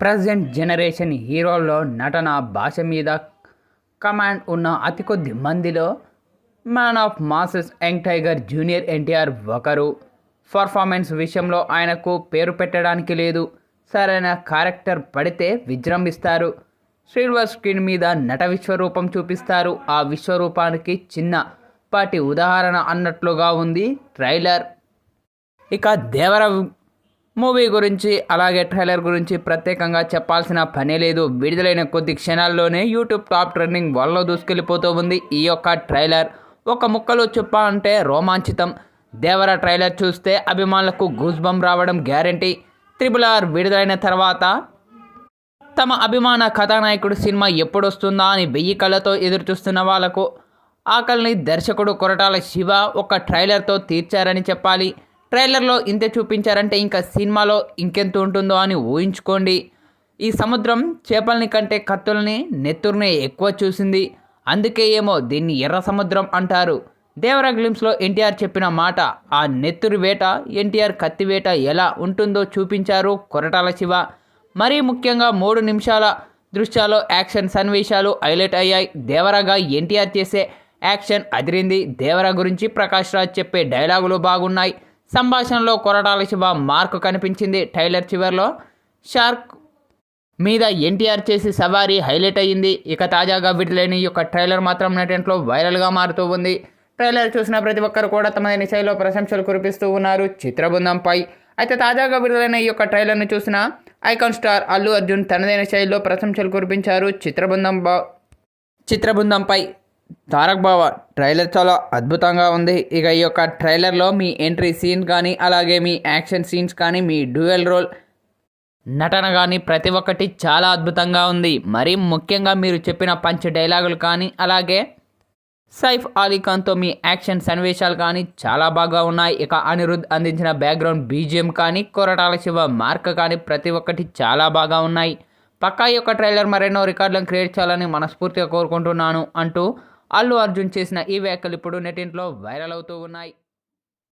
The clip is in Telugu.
ప్రజెంట్ జనరేషన్ హీరోల్లో నటన భాష మీద కమాండ్ ఉన్న అతి కొద్ది మందిలో man of masses young tiger junior NTR ఒకరు. పర్ఫార్మెన్స్ విషయంలో ఆయనకు పేరు పెట్టడానికి లేదు. సరైన క్యారెక్టర్ పడితే విజృంభిస్తారు. సిల్వర్ స్క్రీన్ మీద నట విశ్వరూపం చూపిస్తారు. ఆ విశ్వరూపానికి చిన్నపాటి ఉదాహరణ అన్నట్లుగా ఉంది ట్రైలర్. ఇక దేవర మూవీ గురించి అలాగే ట్రైలర్ గురించి ప్రత్యేకంగా చెప్పాల్సిన పనే లేదు. విడుదలైన కొద్ది క్షణాల్లోనే యూట్యూబ్ టాప్ ట్రెండింగ్ వరలో దూసుకెళ్ళిపోతూ ఉంది ఈ యొక్క ట్రైలర్. ఒక ముక్కలో చెప్పాలంటే రోమాంచితం. దేవర ట్రైలర్ చూస్తే అభిమానులకు గూస్ బంప్ రావడం గ్యారంటీ. RRR విడుదలైన తర్వాత తమ అభిమాన కథానాయకుడు సినిమా ఎప్పుడొస్తుందా అని 1000 కళ్ళతో ఎదురుచూస్తున్న వాళ్లకు ఆకలిని దర్శకుడు కొరటాల శివ ఒక ట్రైలర్తో తీర్చారని చెప్పాలి. ట్రైలర్లో ఇంతే చూపించారంటే ఇంకా సినిమాలో ఇంకెంత ఉంటుందో అని ఊహించుకోండి. ఈ సముద్రం చేపల్ని కంటే కత్తుల్ని నెత్తుర్ని ఎక్కువ చూసింది. అందుకే ఏమో దీన్ని ఎర్ర సముద్రం అంటారు. దేవర గ్లిమ్స్లో ఎన్టీఆర్ చెప్పిన మాట, ఆ నెత్తురి వేట ఎన్టీఆర్ కత్తి వేట ఎలా ఉంటుందో చూపించారు కొరటాల శివ. మరీ ముఖ్యంగా 3 నిమిషాల దృశ్యాల్లో యాక్షన్ సన్నివేశాలు హైలైట్ అయ్యాయి. దేవరగా ఎన్టీఆర్ చేసే యాక్షన్ అదిరింది. దేవర గురించి ప్రకాష్ రాజ్ చెప్పే డైలాగులు బాగున్నాయి. సంభాషణలో కొరటాల శివ మార్కు కనిపించింది. ట్రైలర్ చివరిలో షార్క్ మీద ఎన్టీఆర్ చేసి సవారీ హైలైట్ అయ్యింది. ఇక తాజాగా విడుదలైన ఈ యొక్క ట్రైలర్ మాత్రం నెటింట్లో వైరల్గా మారుతూ ఉంది. ట్రైలర్ చూసిన ప్రతి ఒక్కరు కూడా తమదైన శైలిలో ప్రశంసలు కురిపిస్తూ ఉన్నారు చిత్రబృందంపై. అయితే తాజాగా విడుదలైన ఈ యొక్క ట్రైలర్ను చూసిన ఐకాన్ స్టార్ అల్లు అర్జున్ తనదైన శైలిలో ప్రశంసలు కురిపించారు చిత్రబృందంపై. తారక్ బావ ట్రైలర్ చాలా అద్భుతంగా ఉంది. ఇక ఈ యొక్క ట్రైలర్లో మీ ఎంట్రీ సీన్ కానీ అలాగే మీ యాక్షన్ సీన్స్ కానీ మీ డ్యూయల్ రోల్ నటన కానీ ప్రతి ఒక్కటి చాలా అద్భుతంగా ఉంది. మరీ ముఖ్యంగా మీరు చెప్పిన పంచ్ డైలాగులు కానీ అలాగే సైఫ్ అలీ ఖాన్తో మీ యాక్షన్ సన్నివేశాలు కానీ చాలా బాగా ఉన్నాయి. ఇక అనిరుద్ అందించిన బ్యాక్గ్రౌండ్ బీజిఎం కానీ కొరటాల శివ మార్క్ కానీ ప్రతి ఒక్కటి చాలా బాగా ఉన్నాయి. పక్కా ఈ యొక్క ట్రైలర్ మరెన్నో రికార్డులను క్రియేట్ చేయాలని మనస్ఫూర్తిగా కోరుకుంటున్నాను అంటూ అల్లు అర్జున్ చేసిన ఈ వ్యాఖ్యలు ఇప్పుడు నెటింట్లో వైరల్ అవుతూ ఉన్నాయి.